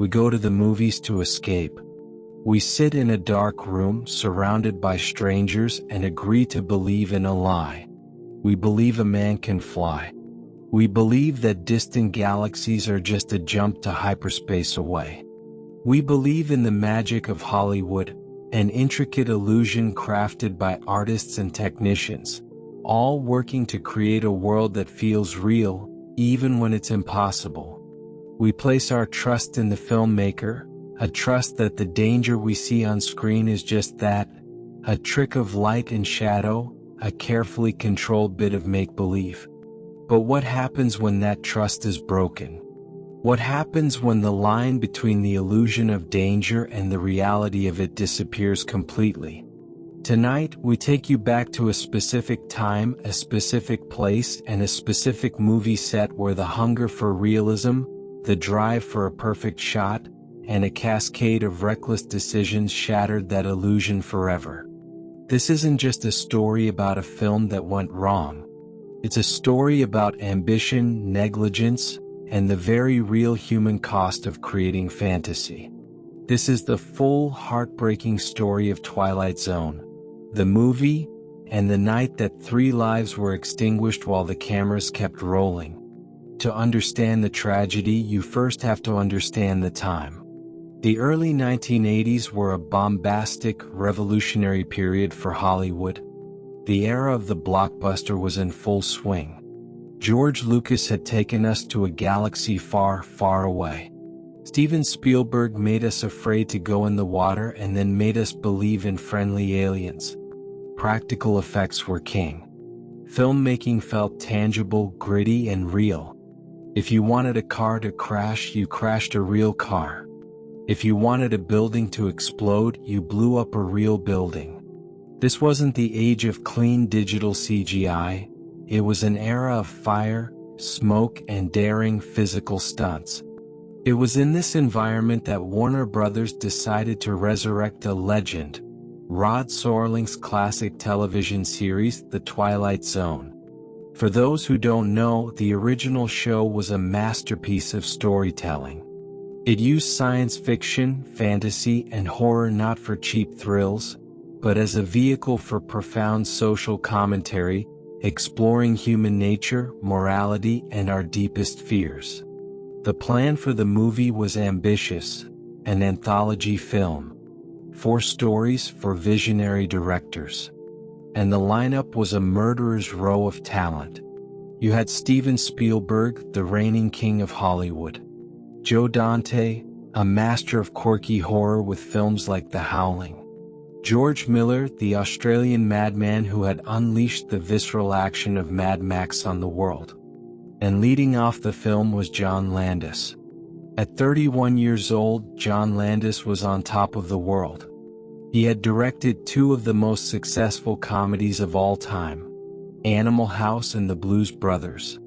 We go to the movies to escape. We sit in a dark room surrounded by strangers and agree to believe in a lie. We believe a man can fly. We believe that distant galaxies are just a jump to hyperspace away. We believe in the magic of Hollywood, an intricate illusion crafted by artists and technicians, all working to create a world that feels real, even when it's impossible. We place our trust in the filmmaker, a trust that the danger we see on screen is just that, a trick of light and shadow, a carefully controlled bit of make-believe. But what happens when that trust is broken? What happens when the line between the illusion of danger and the reality of it disappears completely? Tonight, we take you back to a specific time, a specific place, and a specific movie set where the hunger for realism, the drive for a perfect shot, and a cascade of reckless decisions shattered that illusion forever. This isn't just a story about a film that went wrong. It's a story about ambition, negligence, and the very real human cost of creating fantasy. This is the full, heartbreaking story of Twilight Zone, the movie, and the night that 3 lives were extinguished while the cameras kept rolling. To understand the tragedy, you first have to understand the time. The early 1980s were a bombastic, revolutionary period for Hollywood. The era of the blockbuster was in full swing. George Lucas had taken us to a galaxy far, far away. Steven Spielberg made us afraid to go in the water and then made us believe in friendly aliens. Practical effects were king. Filmmaking felt tangible, gritty, and real. If you wanted a car to crash, you crashed a real car. If you wanted a building to explode, you blew up a real building. This wasn't the age of clean digital CGI. It was an era of fire, smoke, and daring physical stunts. It was in this environment that Warner Brothers decided to resurrect a legend, Rod Serling's classic television series, The Twilight Zone. For those who don't know, the original show was a masterpiece of storytelling. It used science fiction, fantasy, and horror not for cheap thrills, but as a vehicle for profound social commentary, exploring human nature, morality, and our deepest fears. The plan for the movie was ambitious, an anthology film. 4 stories for visionary directors. And the lineup was a murderer's row of talent. You had Steven Spielberg, the reigning king of Hollywood. Joe Dante, a master of quirky horror with films like The Howling. George Miller, the Australian madman who had unleashed the visceral action of Mad Max on the world. And leading off the film was John Landis. At 31 years old, John Landis was on top of the world. He had directed 2 of the most successful comedies of all time, Animal House and The Blues Brothers.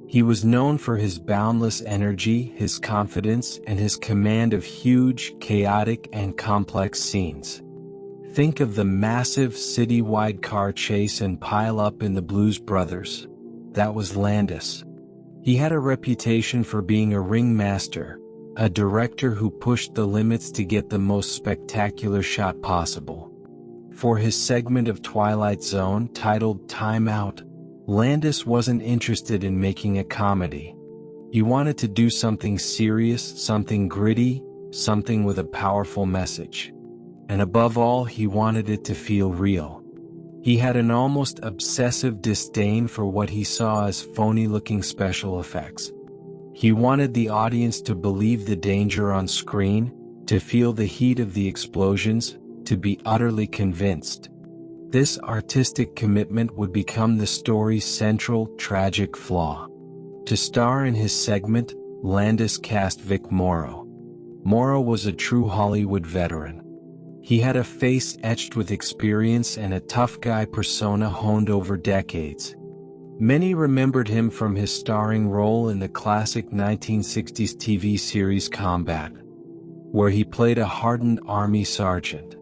He was known for his boundless energy, his confidence, and his command of huge, chaotic, and complex scenes. Think of the massive citywide car chase and pile-up in The Blues Brothers. That was Landis. He had a reputation for being a ringmaster, a director who pushed the limits to get the most spectacular shot possible. For his segment of Twilight Zone titled Time Out, Landis wasn't interested in making a comedy. He wanted to do something serious, something gritty, something with a powerful message. And above all, he wanted it to feel real. He had an almost obsessive disdain for what he saw as phony-looking special effects. He wanted the audience to believe the danger on screen, to feel the heat of the explosions, to be utterly convinced. This artistic commitment would become the story's central, tragic flaw. To star in his segment, Landis cast Vic Morrow. Morrow was a true Hollywood veteran. He had a face etched with experience and a tough guy persona honed over decades. Many remembered him from his starring role in the classic 1960s TV series Combat, where he played a hardened army sergeant.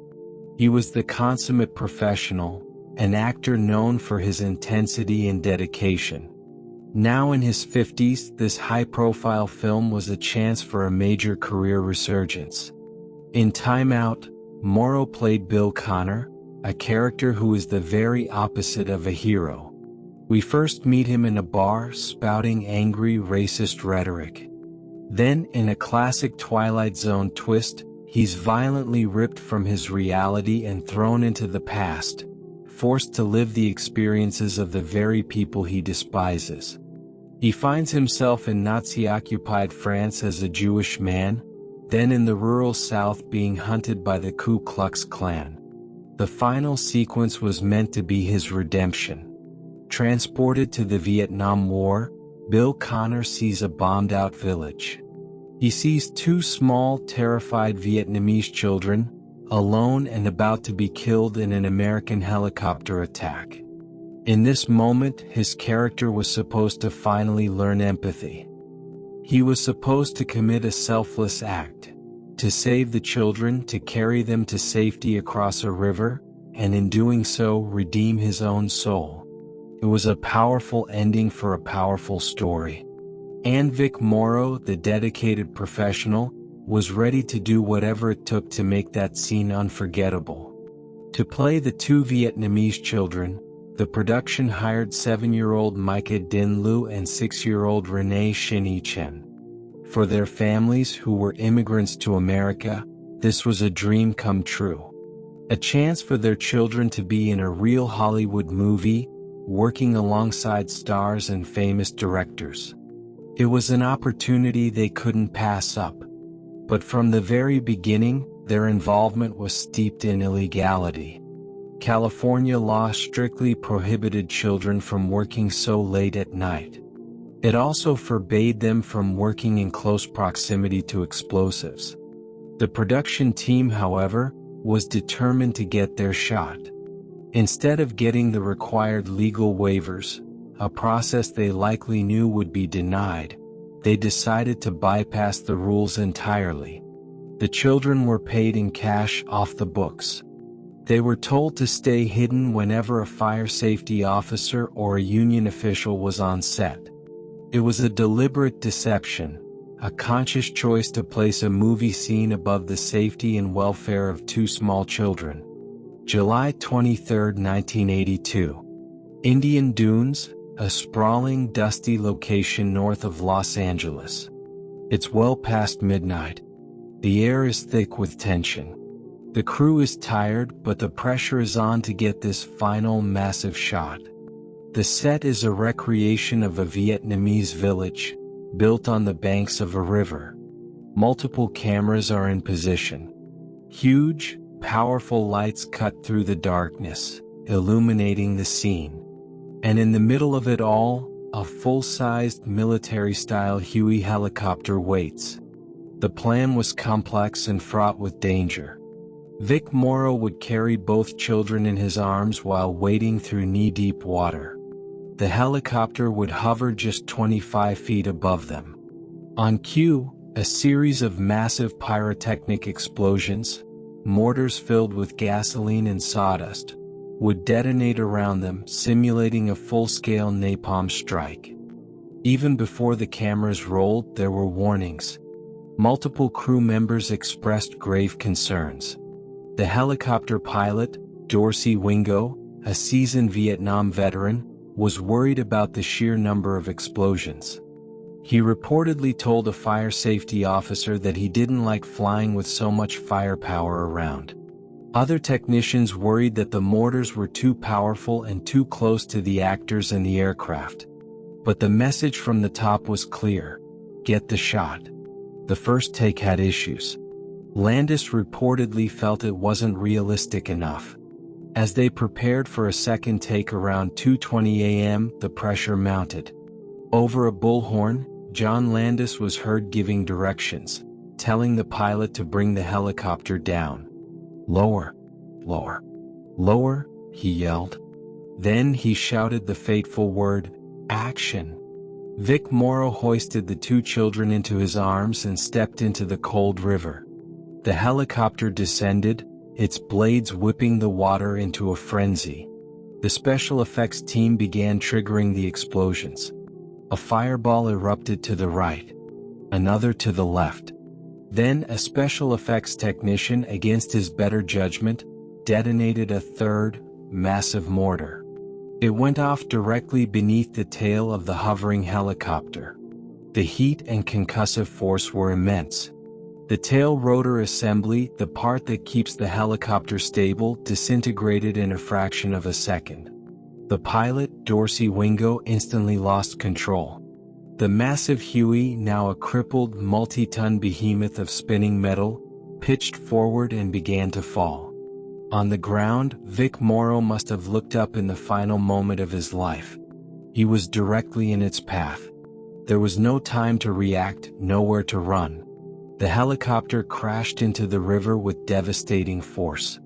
He was the consummate professional, an actor known for his intensity and dedication. Now in his 50s, this high-profile film was a chance for a major career resurgence. In Time Out, Morrow played Bill Connor, a character who is the very opposite of a hero. We first meet him in a bar spouting angry racist rhetoric. Then, in a classic Twilight Zone twist, he's violently ripped from his reality and thrown into the past, forced to live the experiences of the very people he despises. He finds himself in Nazi-occupied France as a Jewish man, then in the rural South being hunted by the Ku Klux Klan. The final sequence was meant to be his redemption. Transported to the Vietnam War, Bill Connor sees a bombed-out village. He sees two small, terrified Vietnamese children, alone and about to be killed in an American helicopter attack. In this moment, his character was supposed to finally learn empathy. He was supposed to commit a selfless act, to save the children, to carry them to safety across a river, and in doing so, redeem his own soul. It was a powerful ending for a powerful story. And Vic Morrow, the dedicated professional, was ready to do whatever it took to make that scene unforgettable. To play the two Vietnamese children, the production hired 7-year-old Micah Din Lu and 6-year-old Renee Shin Chen. For their families who were immigrants to America, this was a dream come true. A chance for their children to be in a real Hollywood movie, working alongside stars and famous directors. It was an opportunity they couldn't pass up. But from the very beginning, their involvement was steeped in illegality. California law strictly prohibited children from working so late at night. It also forbade them from working in close proximity to explosives. The production team, however, was determined to get their shot. Instead of getting the required legal waivers, a process they likely knew would be denied, they decided to bypass the rules entirely. The children were paid in cash off the books. They were told to stay hidden whenever a fire safety officer or a union official was on set. It was a deliberate deception, a conscious choice to place a movie scene above the safety and welfare of two small children. July 23, 1982. Indian Dunes, a sprawling, dusty location north of Los Angeles. It's well past midnight. The air is thick with tension. The crew is tired, but the pressure is on to get this final massive shot. The set is a recreation of a Vietnamese village, built on the banks of a river. Multiple cameras are in position. Huge, powerful lights cut through the darkness, illuminating the scene. And in the middle of it all, a full-sized military-style Huey helicopter waits. The plan was complex and fraught with danger. Vic Morrow would carry both children in his arms while wading through knee-deep water. The helicopter would hover just 25 feet above them. On cue, a series of massive pyrotechnic explosions, mortars filled with gasoline and sawdust, would detonate around them, simulating a full-scale napalm strike. Even before the cameras rolled, there were warnings. Multiple crew members expressed grave concerns. The helicopter pilot, Dorsey Wingo, a seasoned Vietnam veteran, was worried about the sheer number of explosions. He reportedly told a fire safety officer that he didn't like flying with so much firepower around. Other technicians worried that the mortars were too powerful and too close to the actors and the aircraft. But the message from the top was clear: get the shot. The first take had issues. Landis reportedly felt it wasn't realistic enough. As they prepared for a second take around 2:20 a.m., the pressure mounted. Over a bullhorn, John Landis was heard giving directions, telling the pilot to bring the helicopter down. Lower, lower, lower, he yelled. Then he shouted the fateful word, action. Vic Morrow hoisted the two children into his arms and stepped into the cold river. The helicopter descended, its blades whipping the water into a frenzy. The special effects team began triggering the explosions. A fireball erupted to the right, another to the left. Then a special effects technician, against his better judgment, detonated a third, massive mortar. It went off directly beneath the tail of the hovering helicopter. The heat and concussive force were immense. The tail rotor assembly, the part that keeps the helicopter stable, disintegrated in a fraction of a second. The pilot, Dorsey Wingo, instantly lost control. The massive Huey, now a crippled, multi-ton behemoth of spinning metal, pitched forward and began to fall. On the ground, Vic Morrow must have looked up in the final moment of his life. He was directly in its path. There was no time to react, nowhere to run. The helicopter crashed into the river with devastating force.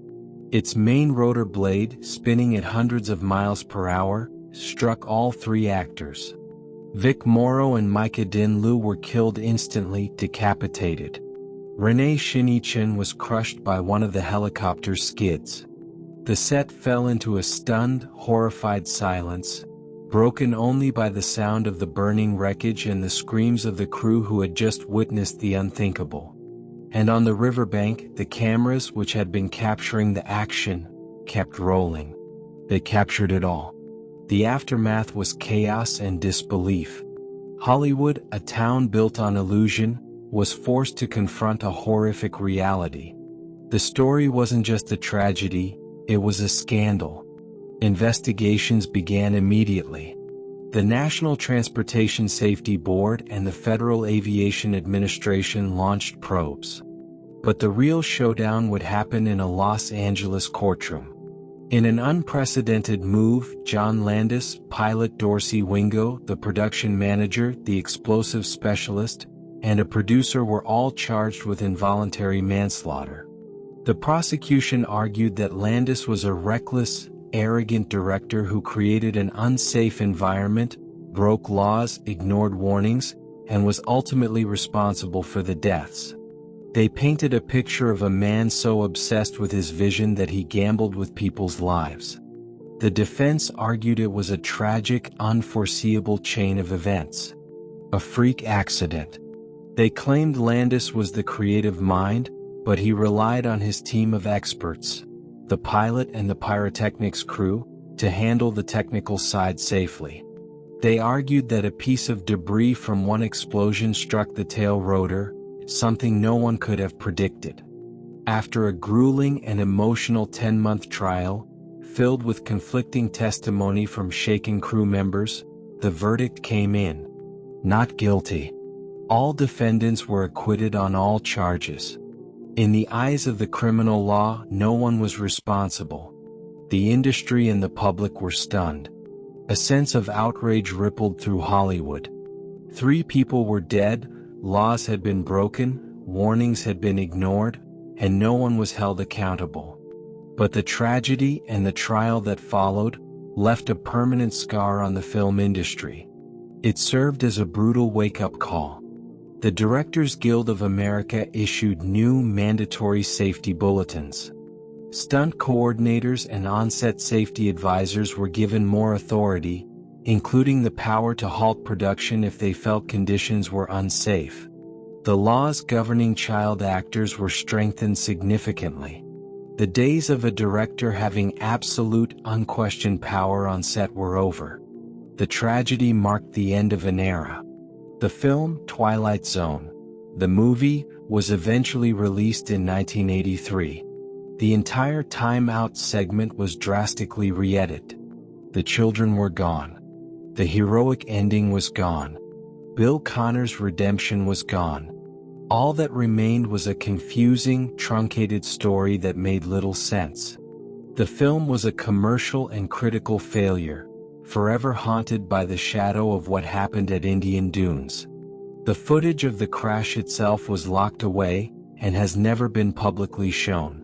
Its main rotor blade, spinning at hundreds of miles per hour, struck all three actors. Vic Morrow and Micah Dinloo were killed instantly, decapitated. Renee Shinichun was crushed by one of the helicopter's skids. The set fell into a stunned, horrified silence, broken only by the sound of the burning wreckage and the screams of the crew who had just witnessed the unthinkable. And on the riverbank, the cameras, which had been capturing the action, kept rolling. They captured it all. The aftermath was chaos and disbelief. Hollywood, a town built on illusion, was forced to confront a horrific reality. The story wasn't just a tragedy, it was a scandal. Investigations began immediately. The National Transportation Safety Board and the Federal Aviation Administration launched probes. But the real showdown would happen in a Los Angeles courtroom. In an unprecedented move, John Landis, pilot Dorsey Wingo, the production manager, the explosive specialist, and a producer were all charged with involuntary manslaughter. The prosecution argued that Landis was a reckless, arrogant director who created an unsafe environment, broke laws, ignored warnings, and was ultimately responsible for the deaths. They painted a picture of a man so obsessed with his vision that he gambled with people's lives. The defense argued it was a tragic, unforeseeable chain of events. A freak accident. They claimed Landis was the creative mind, but he relied on his team of experts, the pilot and the pyrotechnics crew, to handle the technical side safely. They argued that a piece of debris from one explosion struck the tail rotor, something no one could have predicted. After a grueling and emotional 10-month trial, filled with conflicting testimony from shaken crew members, the verdict came in. Not guilty. All defendants were acquitted on all charges. In the eyes of the criminal law, no one was responsible. The industry and the public were stunned. A sense of outrage rippled through Hollywood. 3 people were dead, laws had been broken, warnings had been ignored, and no one was held accountable. But the tragedy and the trial that followed left a permanent scar on the film industry. It served as a brutal wake-up call. The Directors Guild of America issued new mandatory safety bulletins. Stunt coordinators and on-set safety advisors were given more authority, including the power to halt production if they felt conditions were unsafe. The laws governing child actors were strengthened significantly. The days of a director having absolute, unquestioned power on set were over. The tragedy marked the end of an era. The film, Twilight Zone, the movie, was eventually released in 1983. The entire Time Out segment was drastically re-edited. The children were gone. The heroic ending was gone. Bill Connor's redemption was gone. All that remained was a confusing, truncated story that made little sense. The film was a commercial and critical failure, forever haunted by the shadow of what happened at Indian Dunes. The footage of the crash itself was locked away and has never been publicly shown.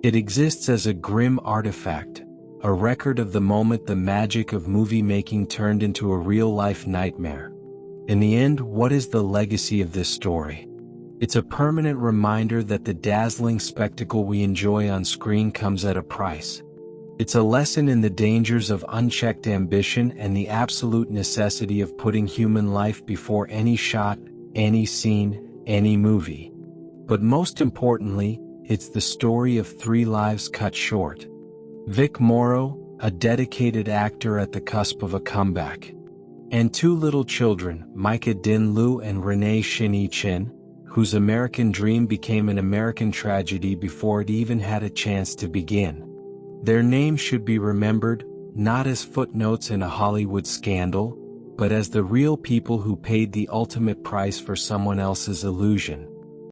It exists as a grim artifact, a record of the moment the magic of movie making turned into a real-life nightmare. In the end, what is the legacy of this story? It's a permanent reminder that the dazzling spectacle we enjoy on screen comes at a price. It's a lesson in the dangers of unchecked ambition and the absolute necessity of putting human life before any shot, any scene, any movie. But most importantly, it's the story of 3 lives cut short. Vic Morrow, a dedicated actor at the cusp of a comeback. And 2 little children, Micah Din Lu and Renee Shin Chin, whose American dream became an American tragedy before it even had a chance to begin. Their names should be remembered, not as footnotes in a Hollywood scandal, but as the real people who paid the ultimate price for someone else's illusion.